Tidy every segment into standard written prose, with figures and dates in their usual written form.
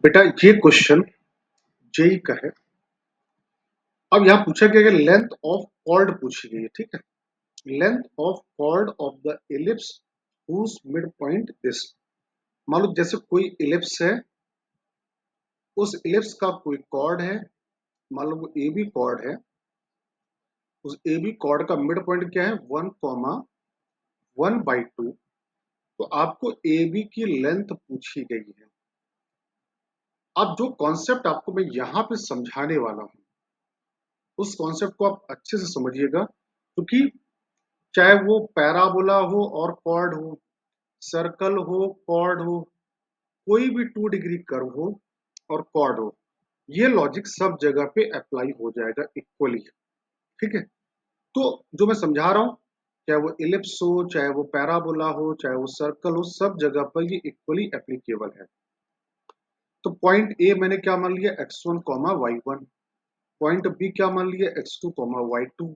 बेटा ये question JEE का है। अब यहाँ पूछा गया कि लेंथ ऑफ कॉर्ड पूछी गई है, ठीक है। Length of chord of the ellipse whose mid point this. मान लो जैसे कोई इलिप्स है, उस इलिप्स का कोई कॉर्ड है, मान लो वो ए बी कॉर्ड है। उस ए बी कॉर्ड का मिड पॉइंट क्या है, 1,1/2। तो आपको ए बी की लेंथ पूछी गई है। अब जो कॉन्सेप्ट आपको मैं यहाँ पे समझाने वाला हूँ, उस कॉन्सेप्ट को आप अच्छे से समझिएगा, क्योंकि चाहे वो पैराबोला हो और कॉर्ड हो, सर्कल हो, कॉर्ड हो, कोई भी 2 डिग्री कर्व हो और कॉर्ड हो, ये लॉजिक सब जगह पे अप्लाई हो जाएगा इक्वली, ठीक है। तो जो मैं समझा रहा हूं, चाहे वो इलिप्स हो, चाहे वो पैराबोला हो, चाहे वो सर्कल हो, सब जगह पर ये इक्वली एप्लीकेबल है। तो पॉइंट ए मैंने क्या मान लिया, x1 Y one. Point B क्या मान लिया, x2 वाई टू।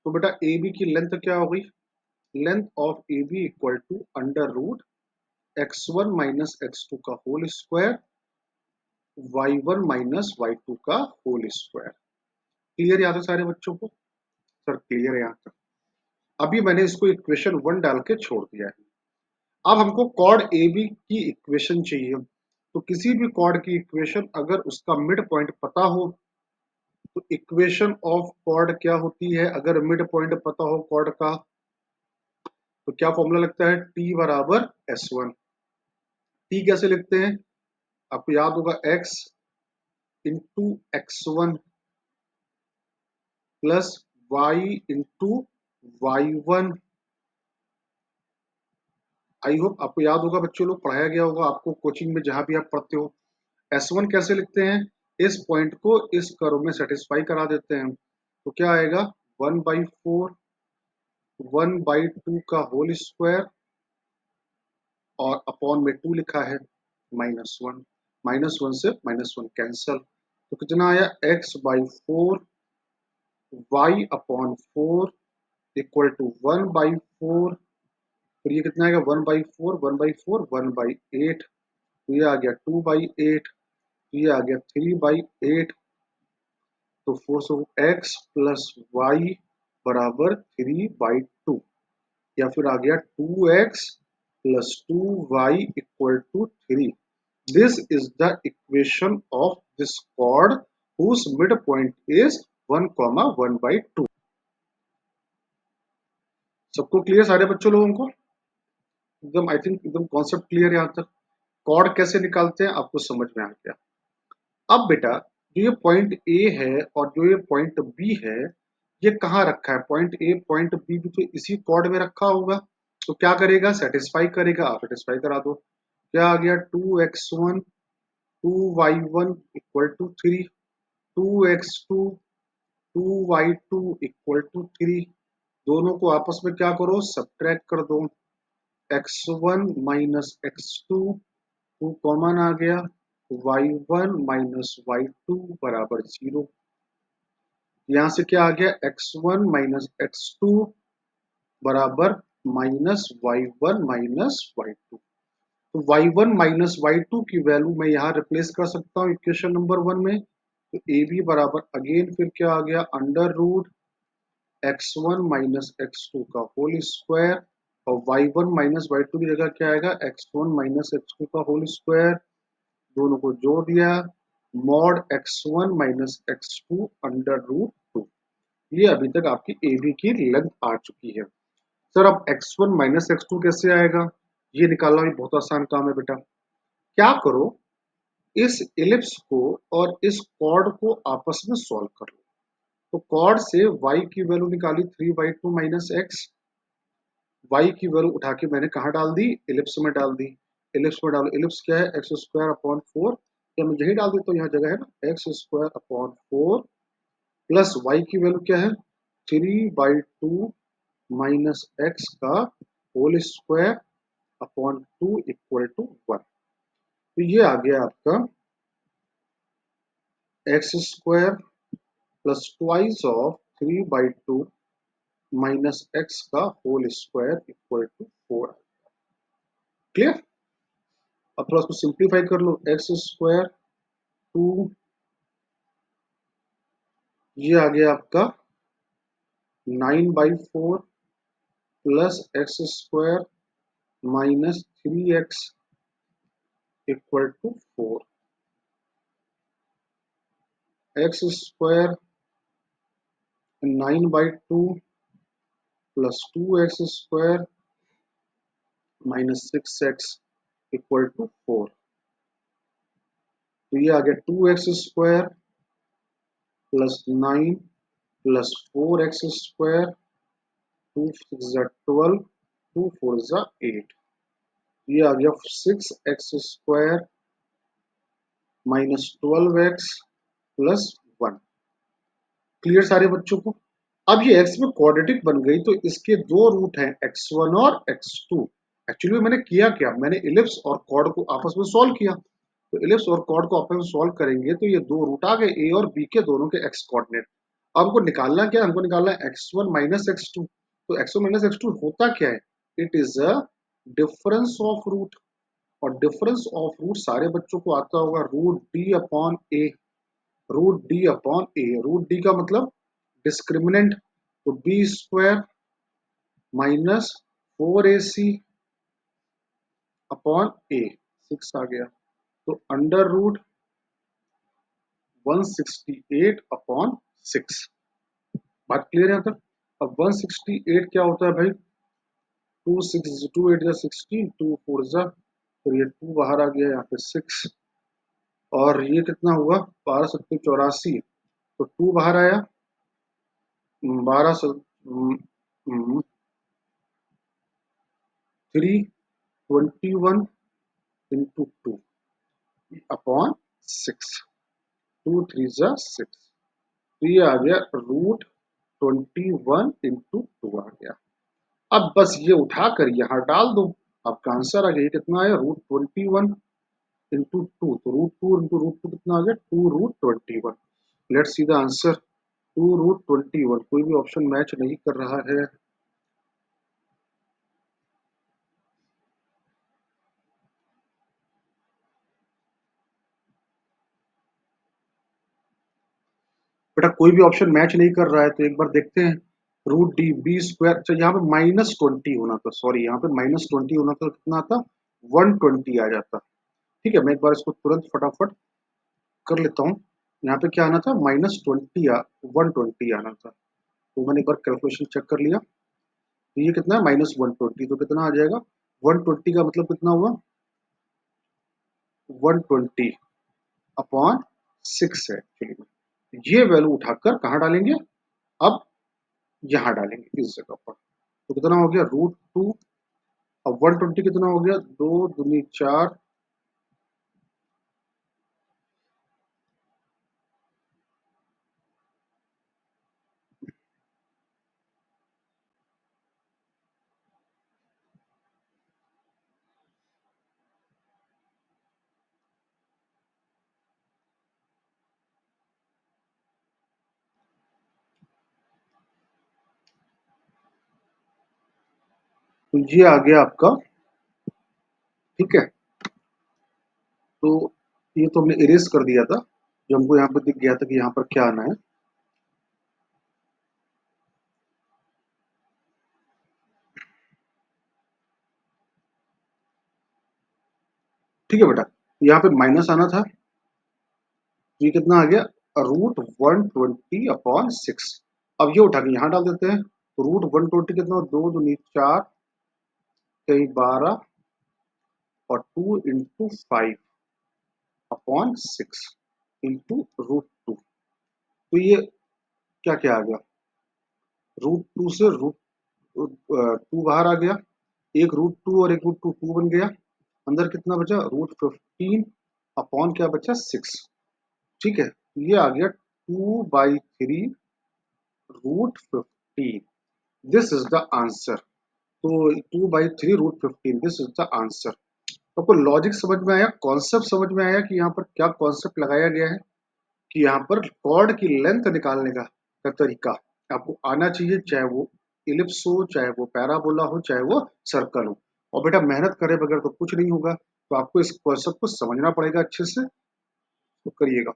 तो बेटा ए बी की लेंथ क्या हो गई, length of A B equal to under root x1 minus x2 का whole square, y1 minus y2 का होल स्क्वायर। क्लियर यहाँ तक सारे बच्चों को? सर क्लियर है यहाँ तक। अभी मैंने इसको इक्वेशन 1 डाल के छोड़ दिया है। अब हमको कॉर्ड ए बी की इक्वेशन चाहिए। तो किसी भी कॉर्ड की इक्वेशन अगर उसका मिड पॉइंट पता हो, तो इक्वेशन ऑफ कॉर्ड क्या होती है, अगर मिड पॉइंट पता हो कॉर्ड का, तो क्या फॉर्मूला लगता है, टी बराबर S1। टी कैसे लिखते हैं, आपको याद होगा, x into x1 plus y into y1। I hope आपको याद होगा, बच्चों लोग पढ़ाया गया होगा आपको कोचिंग में जहां भी आप पढ़ते हो। S1 कैसे लिखते हैं, इस पॉइंट को इस कर्व में सेटिस्फाई करा देते हैं, तो क्या आएगा, 1/4, 1/2 का होल स्क्वायर, और अपॉन में 2 लिखा है, -1। -1 से -1 कैंसल, तो कितना आया, x/4 y/4 इक्वल टू 1/4। फिर ये कितना आएगा, 1/4, 1/4, 1/8। तो ये आ गया 2/8, ये आ गया 3/8। तो 4 से x प्लस वाई बराबर 3/2, या फिर आ गया 2x plus 2y equal to 3। This is the equation of this chord whose mid point is 1,1/2। सबको क्लियर, सारे बच्चों लोगों को एकदम, आई थिंक एकदम कॉन्सेप्ट क्लियर है यहाँ तक। कॉर्ड कैसे निकालते हैं आपको समझ में आ गया। अब बेटा जो ये पॉइंट ए है और जो ये पॉइंट बी है, ये कहाँ रखा है, पॉइंट ए पॉइंट बी भी तो इसी कॉर्ड में रखा होगा। तो क्या करेगा, सेटिस्फाई करेगा, आप सेटिस्फाई करा दो। क्या आ गया, 2x1 2y1 equal to 3, 2x2 2y2 equal to 3। दोनों को आपस में क्या करो, सब्ट्रैक्ट कर दो। x1 माइनस x2, 2 कॉमन आ गया, y1 माइनस y2 बराबर 0। यहां से क्या आ गया, x1 माइनस x2 बराबर -y1 माइनस y2। तो y1 माइनस y2 की वैल्यू मैं यहाँ रिप्लेस कर सकता हूँ इक्वेशन नंबर 1 में। तो ए बी बराबर अगेन फिर क्या आ गया, under root x1 minus x2 का होल स्क्वायर, और y1 माइनस y2 की जगह क्या आएगा, x1 माइनस x2 का होल स्क्वायर। दोनों को जोड़ दिया, mod x1 minus x2 under root 2। ये अभी तक आपकी ए बी की लेंथ आ चुकी है। सर अब x1 माइनस x2 कैसे आएगा, ये निकालना भी बहुत आसान काम है बेटा। क्या करो, इस इलिप्स को और इस कॉर्ड को आपस में सॉल्व कर लो। तो कॉर्ड से y की वैल्यू निकाली 3/2 माइनस एक्स। y की वैल्यू उठा के मैंने कहा डाल दी, इलिप्स में डाल दी। इलिप्स में डालो, इलिप्स क्या है, एक्स स्क्वायर अपॉन 4। क्या मैं यही डाल देता हूँ, यहाँ जगह है ना, x square upon 4 plus y की वैल्यू क्या है, 3/2 माइनस एक्स का whole square upon 2 equal to 1। तो ये आ गया आपका x square plus twice of 3/2 minus x का whole square equal to 4। Clear. अब थोड़ा इसको सिंप्लीफाई कर लो, एक्स स्क्वायर 2, ये आ गया आपका 9/4 plus x square minus 3x equal to 4। X square 9/2 plus 2x square minus 6x equal to 4। तो ये आ गया 2x square plus 9 plus 4x square, 2 6 12, 2 4 8। ये आ गया 6x square minus 12x plus 1। Clear सारे बच्चों को? अब ये x में क्वाड्रेटिक बन गई तो इसके दो रूट हैं x1 और x2। एक्चुअली मैंने किया क्या, मैंने इलिप्स और कॉर्ड को आपस में सॉल्व किया। तो इलिप्स और कॉर्ड को आपस में सॉल्व करेंगे तो ये दो रूट आ गए, a और b के दोनों के x कोऑर्डिनेट। अब हमको निकालना क्या, हमको निकालना है x1 माइनस x2। तो x1 माइनस x2 होता क्या है, it is a difference of root. और डिफरेंस ऑफ रूट सारे बच्चों को आता होगा root D upon A. Root D upon A, root D का मतलब डिस्क्रिमिनेंट। तो B square minus 4ac upon A, 6 आ गया। तो अंडर रूट 168 अपॉन 6। बात क्लियर है यहाँ तक? अब 168 क्या होता है भाई, 2 8 16, 2 4 फिर ये 2 बाहर आ गया, यहाँ पे 6 और ये कितना हुआ 12 7 84। तो 2 बाहर आया 12 321 इंटू 2 अपॉन 6, 2 3 6। तो ये आ गया रूट 21 इंटू 2 आ गया। अब बस ये उठाकर यहाँ डाल दो, आपका आंसर आ गया। कितना आया रूट 21 इंटू 2, तो रूट 2 इंटू रूट 2 कितना आ गया 2 root 21। Let's see the answer 2 root 21। कोई भी ऑप्शन मैच नहीं कर रहा है। बेटा कोई भी ऑप्शन मैच नहीं कर रहा है तो एक बार देखते हैं। रूट डी बी स्क्वायर, अच्छा यहाँ पे -20 होना था, सॉरी यहाँ पे -20 होना था, कितना आता 120 आ जाता। ठीक है, मैं एक बार इसको तुरंत फटाफट कर लेता हूँ। यहाँ पे क्या आना था -20 120 आना था। तो मैंने एक बार कैलकुलेशन चेक कर लिया, तो ये कितना है -120, तो कितना आ जाएगा 120 का मतलब कितना हुआ 120 अपॉन 6 है एक्चुअली। ये वैल्यू उठाकर कहाँ डालेंगे, अब यहाँ डालेंगे इस जगह पर। तो कितना हो गया √2। अब 120 कितना हो गया 2 दूनी 4, तो ये आ गया आपका। ठीक है, तो ये तो हमने इरेज कर दिया था, जो हमको यहाँ पर दिख गया था कि यहाँ पर क्या आना है। ठीक है बेटा, यहाँ पे माइनस आना था, ये कितना आ गया √120 अपॉन 6। अब ये उठा के यहाँ डाल देते हैं। तो √120 कितना, 2 दूनी 4, कई 12 और 2 इंटू 5 अपॉन 6 इंटू √2। तो ये क्या क्या आ गया, √2 से √2 बाहर आ गया, एक √2 और एक √2 2 बन गया। अंदर कितना बचा √15 अपॉन क्या बचा 6। ठीक है, ये आ गया 2/3 √15। This is the answer. तो 2/3 √15, दिस इज द आंसर। तो आपको लॉजिक समझ में आया, कॉन्सेप्ट समझ में आया कि यहाँ पर क्या कॉन्सेप्ट लगाया गया है, कि यहाँ पर कॉर्ड की लेंथ निकालने का तरीका आपको आना चाहिए, चाहे वो इलिप्स हो, चाहे वो पैराबोला हो, चाहे वो सर्कल हो। और बेटा मेहनत करे बगैर तो कुछ नहीं होगा, तो आपको इस कॉन्सेप्ट को समझना पड़ेगा अच्छे से। तो करिएगा।